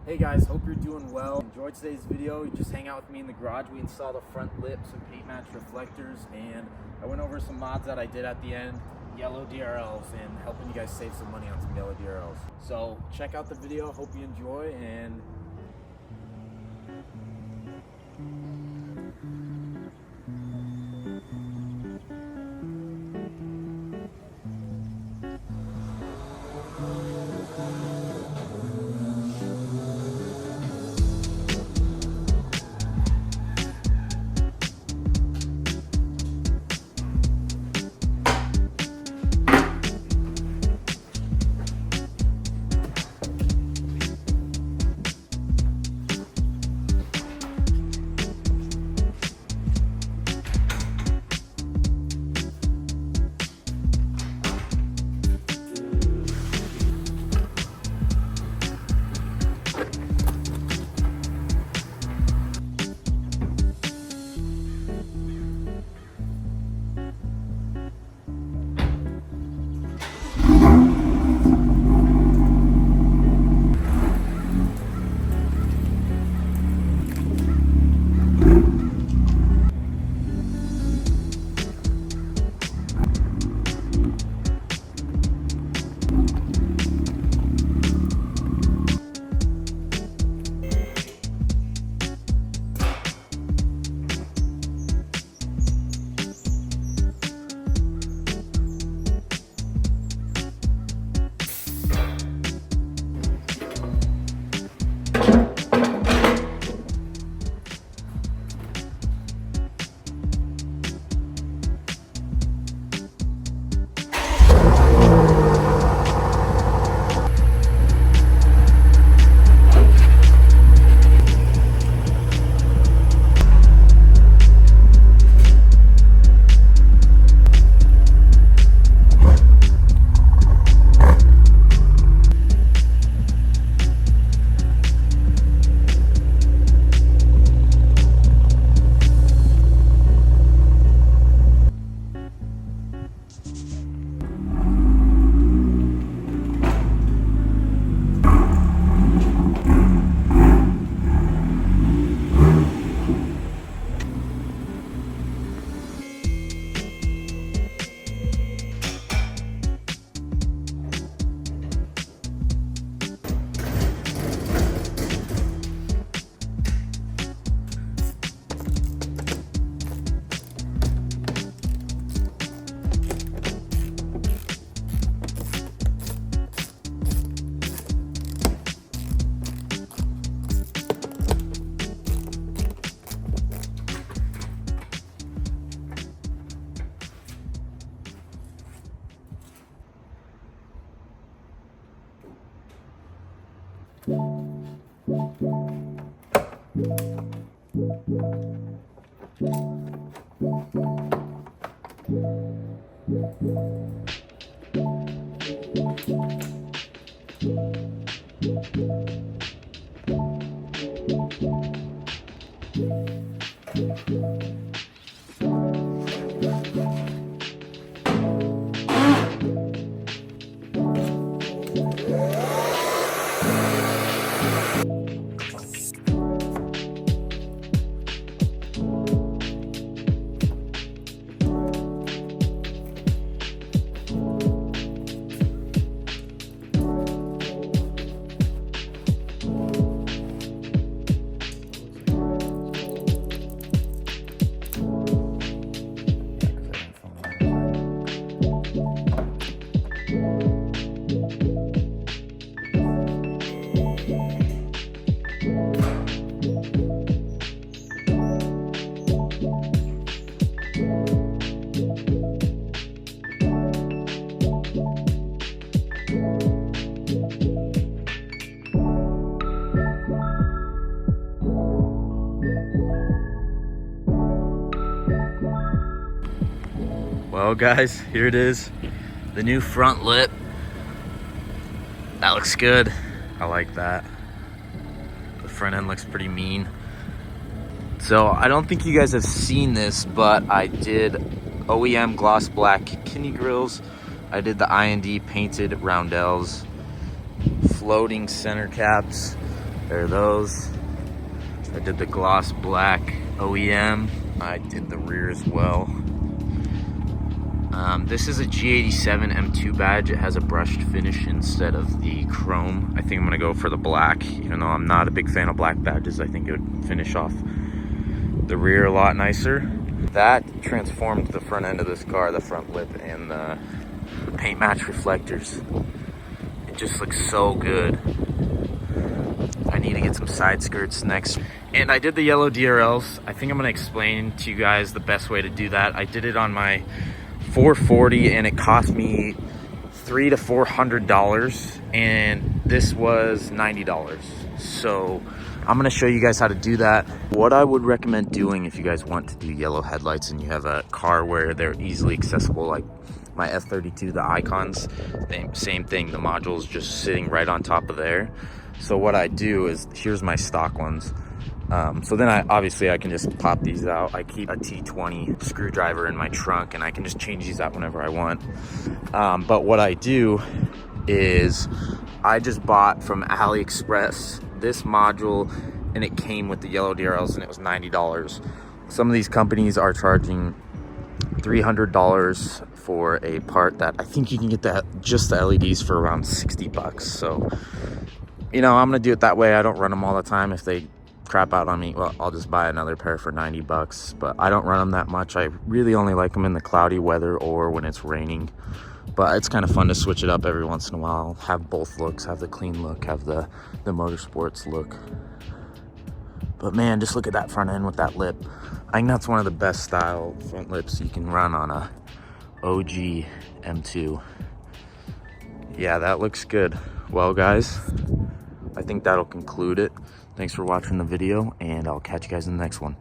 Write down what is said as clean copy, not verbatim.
Hey guys, hope you're doing well. Enjoyed today's video. You just hang out with me in the garage. We installed a front lip, some paint match reflectors, and I went over some mods that I did at the end, yellow DRLs, and helping you guys save some money on some yellow DRLs. So check out the video, hope you enjoy, and well guys, here it is, the new front lip. That looks good. I like that. The front end looks pretty mean. So I don't think you guys have seen this, but I did OEM gloss black kidney grills. I did the IND painted roundels, floating center caps, There are those. I did the gloss black OEM. I did the rear as well. This is a G87 M2 badge. It has a brushed finish instead of the chrome. I think I'm gonna go for the black, even though I'm not a big fan of black badges. I think it would finish off the rear a lot nicer. That transformed the front end of this car, the front lip and the paint match reflectors. It just looks so good. I need to get some side skirts next. And I did the yellow DRLs. I think I'm gonna explain to you guys the best way to do that. I did it on my 440 and it cost me $300 to $400, and this was $90. So I'm gonna show you guys how to do that. What I would recommend doing if you guys want to do yellow headlights and you have a car where they're easily accessible, like my F32, the icons, same thing, the module's just sitting right on top of there. So what I do is, here's my stock ones. So then I can just pop these out. I keep a T20 screwdriver in my trunk and I can just change these out whenever I want. But what I do is I just bought from AliExpress this module, and it came with the yellow DRLs and it was $90. Some of these companies are charging $300 for a part that I think you can get that just the LEDs for around 60 bucks. So, you know, I'm gonna do it that way. I don't run them all the time. If they crap out on me, well, I'll just buy another pair for 90 bucks, but I don't run them that much. I really only like them in the cloudy weather or when it's raining, but it's kind of fun to switch it up every once in a while. Have both looks, have the clean look, have the motorsports look. But man, just look at that front end with that lip. I think that's one of the best style front lips you can run on a OG M2. Yeah, that looks good. Well guys, I think that'll conclude it. Thanks for watching the video, and I'll catch you guys in the next one.